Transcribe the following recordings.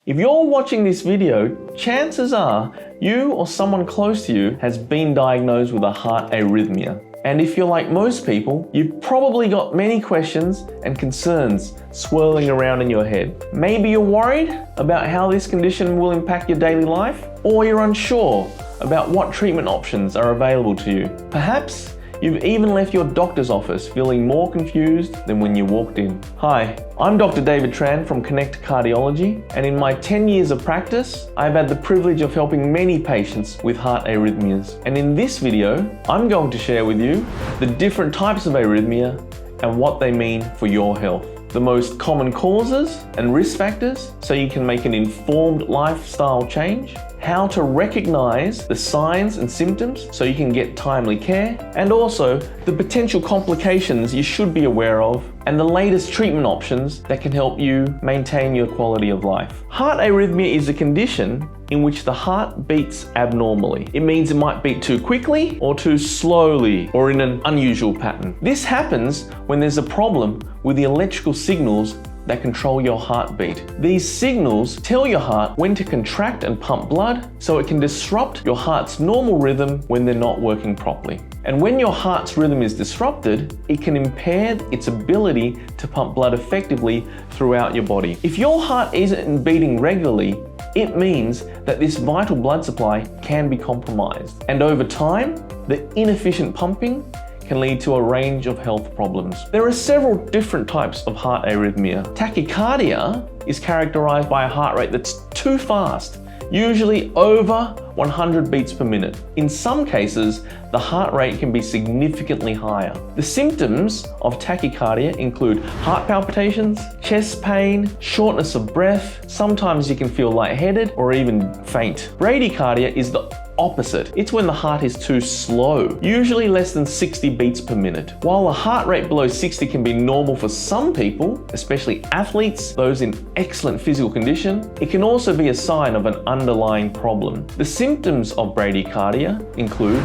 If you're watching this video, chances are you or someone close to you has been diagnosed with a heart arrhythmia. And if you're like most people, you've probably got many questions and concerns swirling around in your head. Maybe you're worried about how this condition will impact your daily life, or you're unsure about what treatment options are available to you. Perhaps you've even left your doctor's office feeling more confused than when you walked in. Hi, I'm Dr. David Tran from Connect Cardiology, and in my 10 years of practice, I've had the privilege of helping many patients with heart arrhythmias. And in this video, I'm going to share with you the different types of arrhythmia and what they mean for your health, the most common causes and risk factors so you can make an informed lifestyle change, how to recognize the signs and symptoms so you can get timely care, and also the potential complications you should be aware of, and the latest treatment options that can help you maintain your quality of life. Heart arrhythmia is a condition in which the heart beats abnormally. It means it might beat too quickly or too slowly or in an unusual pattern. This happens when there's a problem with the electrical signals that control your heartbeat. These signals tell your heart when to contract and pump blood, so it can disrupt your heart's normal rhythm when they're not working properly. And when your heart's rhythm is disrupted, it can impair its ability to pump blood effectively throughout your body. If your heart isn't beating regularly, it means that this vital blood supply can be compromised. And over time, the inefficient pumping can lead to a range of health problems. There are several different types of heart arrhythmia. Tachycardia is characterized by a heart rate that's too fast, usually over 100 beats per minute. In some cases, the heart rate can be significantly higher. The symptoms of tachycardia include heart palpitations, chest pain, shortness of breath. Sometimes you can feel lightheaded or even faint. Bradycardia is the opposite. It's when the heart is too slow, usually less than 60 beats per minute. While a heart rate below 60 can be normal for some people, especially athletes, those in excellent physical condition, it can also be a sign of an underlying problem. The symptoms of bradycardia include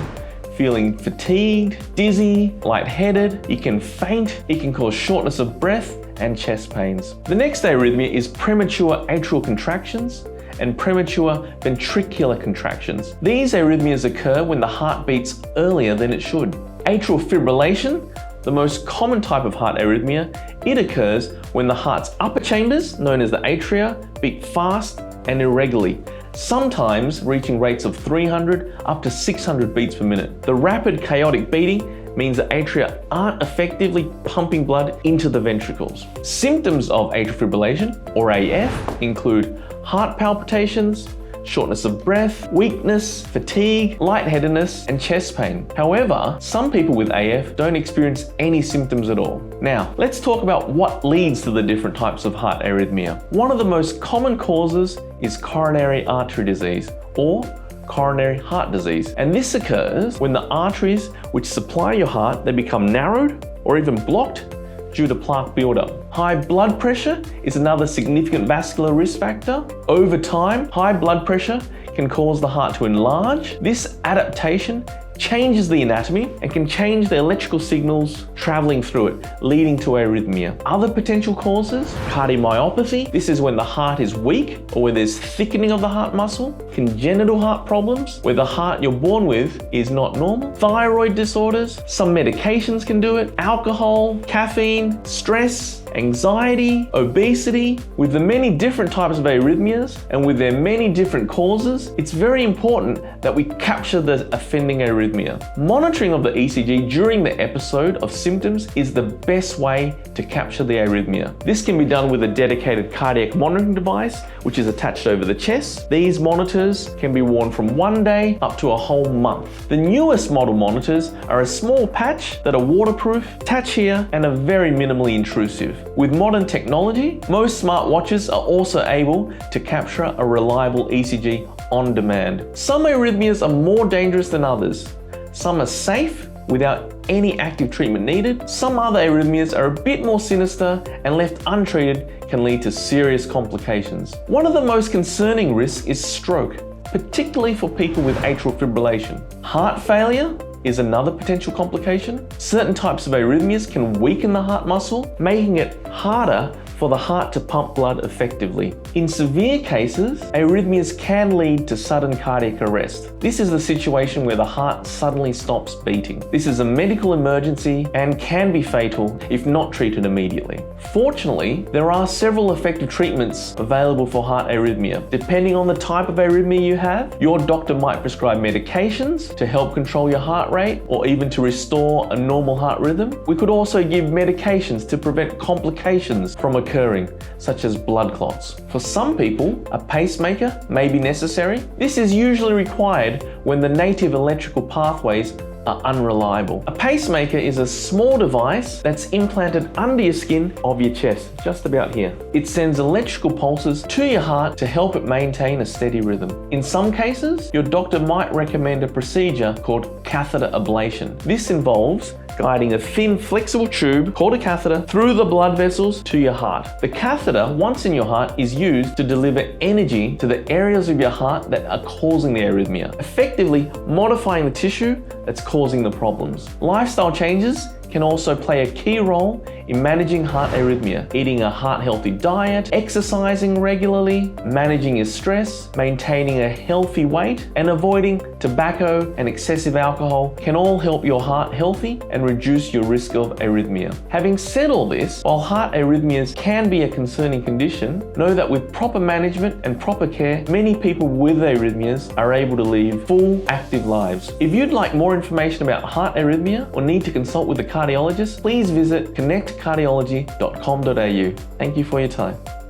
feeling fatigued, dizzy, lightheaded, you can faint, it can cause shortness of breath and chest pains. The next arrhythmia is premature atrial contractions and premature ventricular contractions. These arrhythmias occur when the heart beats earlier than it should. Atrial fibrillation, the most common type of heart arrhythmia, it occurs when the heart's upper chambers, known as the atria, beat fast and irregularly, sometimes reaching rates of 300 up to 600 beats per minute. The rapid chaotic beating means the atria aren't effectively pumping blood into the ventricles. Symptoms of atrial fibrillation, or AF, include heart palpitations, shortness of breath, weakness, fatigue, lightheadedness, and chest pain. However, some people with AF don't experience any symptoms at all. Now, let's talk about what leads to the different types of heart arrhythmia. One of the most common causes is coronary artery disease, or coronary heart disease. And this occurs when the arteries which supply your heart, they become narrowed or even blocked due to plaque buildup. High blood pressure is another significant vascular risk factor. Over time, high blood pressure can cause the heart to enlarge. This adaptation changes the anatomy and can change the electrical signals traveling through it, leading to arrhythmia. Other potential causes, cardiomyopathy. This is when the heart is weak or where there's thickening of the heart muscle. Congenital heart problems, where the heart you're born with is not normal. Thyroid disorders, some medications can do it. Alcohol, caffeine, stress, anxiety, obesity. With the many different types of arrhythmias and with their many different causes, it's very important that we capture the offending arrhythmia. Monitoring of the ECG during the episode of symptoms is the best way to capture the arrhythmia. This can be done with a dedicated cardiac monitoring device, which is attached over the chest. These monitors can be worn from 1 day up to a whole month. The newest model monitors are a small patch that are waterproof, attach here, and are very minimally intrusive. With modern technology, most smartwatches are also able to capture a reliable ECG on demand. Some arrhythmias are more dangerous than others. Some are safe without any active treatment needed. Some other arrhythmias are a bit more sinister and left untreated can lead to serious complications. One of the most concerning risks is stroke, particularly for people with atrial fibrillation. Heart failure is another potential complication. Certain types of arrhythmias can weaken the heart muscle, making it harder for for the heart to pump blood effectively. In severe cases, arrhythmias can lead to sudden cardiac arrest. This is the situation where the heart suddenly stops beating. This is a medical emergency and can be fatal if not treated immediately. Fortunately, there are several effective treatments available for heart arrhythmia. Depending on the type of arrhythmia you have, your doctor might prescribe medications to help control your heart rate or even to restore a normal heart rhythm. We could also give medications to prevent complications from occurring, such as blood clots. For some people, a pacemaker may be necessary. This is usually required when the native electrical pathways are unreliable. A pacemaker is a small device that's implanted under your skin of your chest, just about here. It sends electrical pulses to your heart to help it maintain a steady rhythm. In some cases, your doctor might recommend a procedure called catheter ablation. This involves guiding a thin, flexible tube called a catheter through the blood vessels to your heart. The catheter, once in your heart, is used to deliver energy to the areas of your heart that are causing the arrhythmia, effectively modifying the tissue that's causing the problems. Lifestyle changes can also play a key role in managing heart arrhythmia. Eating a heart-healthy diet, exercising regularly, managing your stress, maintaining a healthy weight, and avoiding tobacco and excessive alcohol can all help your heart healthy and reduce your risk of arrhythmia. Having said all this, while heart arrhythmias can be a concerning condition, know that with proper management and proper care, many people with arrhythmias are able to lead full, active lives. If you'd like more information about heart arrhythmia or need to consult with a cardiologist, please visit connectcardiology.com.au. Thank you for your time.